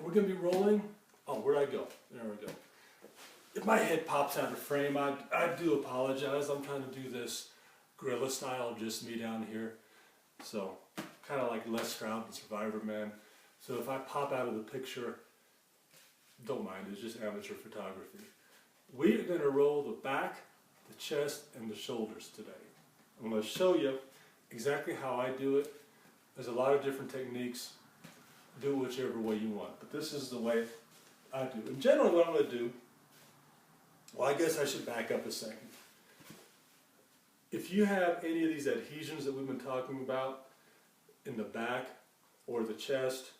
we're going to be rolling. Oh, where'd I go? There we go. If my head pops out of frame, I do apologize. I'm trying to do this guerrilla style, just me down here. So, kind of like Les Stroud and Survivor Man. So if I pop out of the picture, don't mind, it's just amateur photography. We're going to roll the back, the chest, and the shoulders today. I'm going to show you exactly how I do it. There's a lot of different techniques. Do it whichever way you want, but this is the way I do. And generally what I'm going to do, well, I guess I should back up a second. If you have any of these adhesions that we've been talking about in the back or the chest,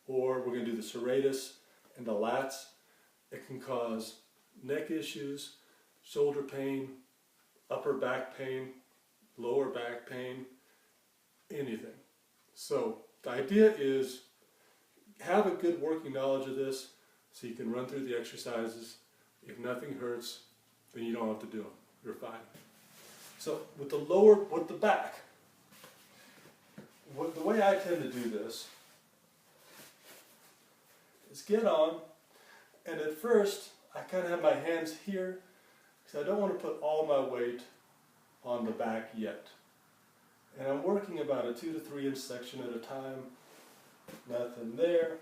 or we're going to do the serratus and the lats, it can cause neck issues, shoulder pain, upper back pain, lower back pain, anything. So the idea is have a good working knowledge of this so you can run through the exercises. If nothing hurts, then you don't have to do them. You're fine. So with the back, the way I tend to do this is get on, and at first I kind of have my hands here because I don't want to put all my weight on the back yet. And I'm working about a 2 to 3 inch section at a time. Nothing there.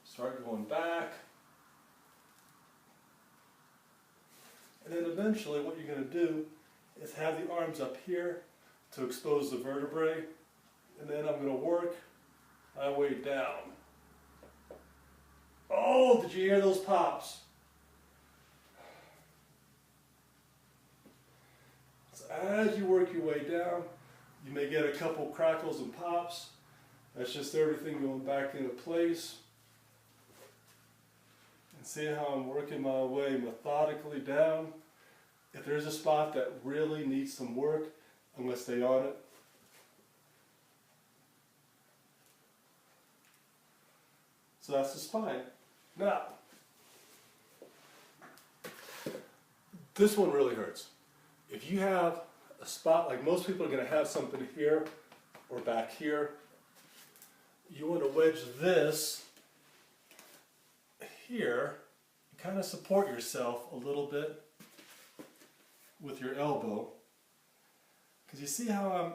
Start going back. And then eventually what you're going to do is have the arms up here to expose the vertebrae. And then I'm going to work my way down. Oh, did you hear those pops? So as you work your way down, you may get a couple crackles and pops. That's just everything going back into place. And see how I'm working my way methodically down. If there's a spot that really needs some work, I'm going to stay on it. So that's the spine. Now, this one really hurts. If you have a spot, like most people are going to have something here or back here, you want to wedge this here and kind of support yourself a little bit with your elbow. Because you see how I'm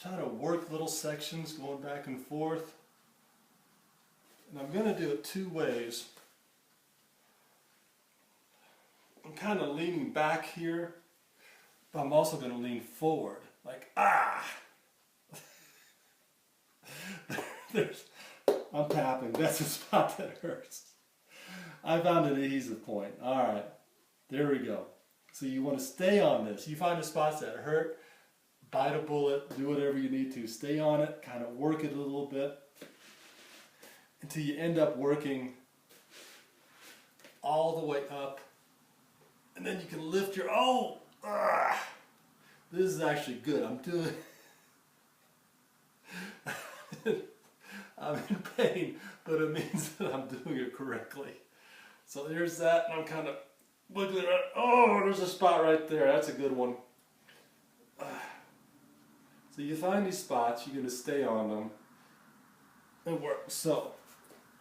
trying to work little sections going back and forth? And I'm going to do it 2 ways. I'm kind of leaning back here, but I'm also going to lean forward, like, ah! I'm tapping, that's a spot that hurts. I found an adhesive point. Alright, there we go. So you want to stay on this. You find the spots that hurt, bite a bullet, do whatever you need to. Stay on it, kind of work it a little bit, until you end up working all the way up. And then you can lift your, this is actually good. I'm doing, I'm in pain, but it means that I'm doing it correctly. So there's that, and I'm kind of wiggling around. Oh, there's a spot right there. That's a good one. So you find these spots, you're going to stay on them and work. So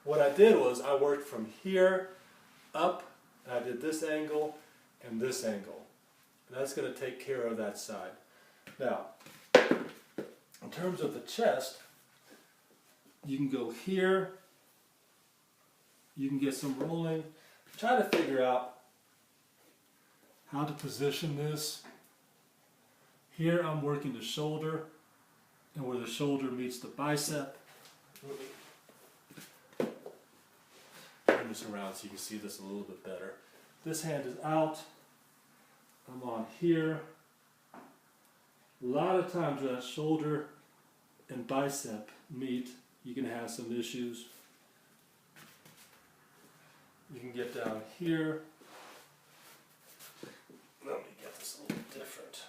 what I did was I worked from here up, and I did this angle and this angle. And that's going to take care of that side. Now, in terms of the chest, you can go here, you can get some rolling. Try to figure out how to position this. Here I'm working the shoulder, and where the shoulder meets the bicep. Turn this around so you can see this a little bit better. This hand is out. I'm on here. A lot of times where that shoulder and bicep meet, you can have some issues. You can get down here. Let me get this a little different.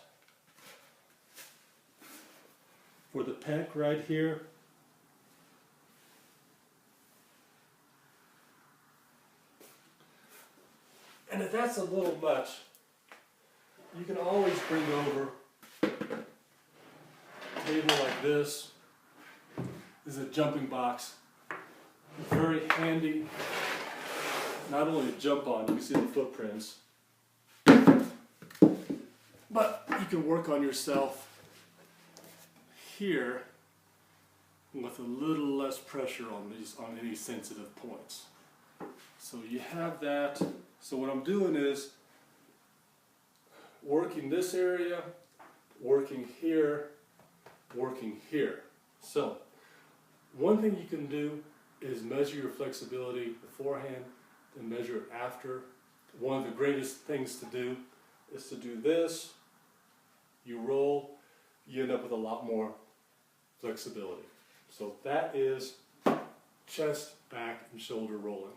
For the pec right here, and if that's a little much, you can always bring over a table like this. This is a jumping box. very handy, not only to jump on, you can see the footprints, but you can work on yourself here with a little less pressure on any sensitive points. So you have that. So what I'm doing is working this area, working here, working here. So one thing you can do is measure your flexibility beforehand and measure it after. One of the greatest things to do is to do this. You roll, you end up with a lot more flexibility. So that is chest, back, and shoulder rolling.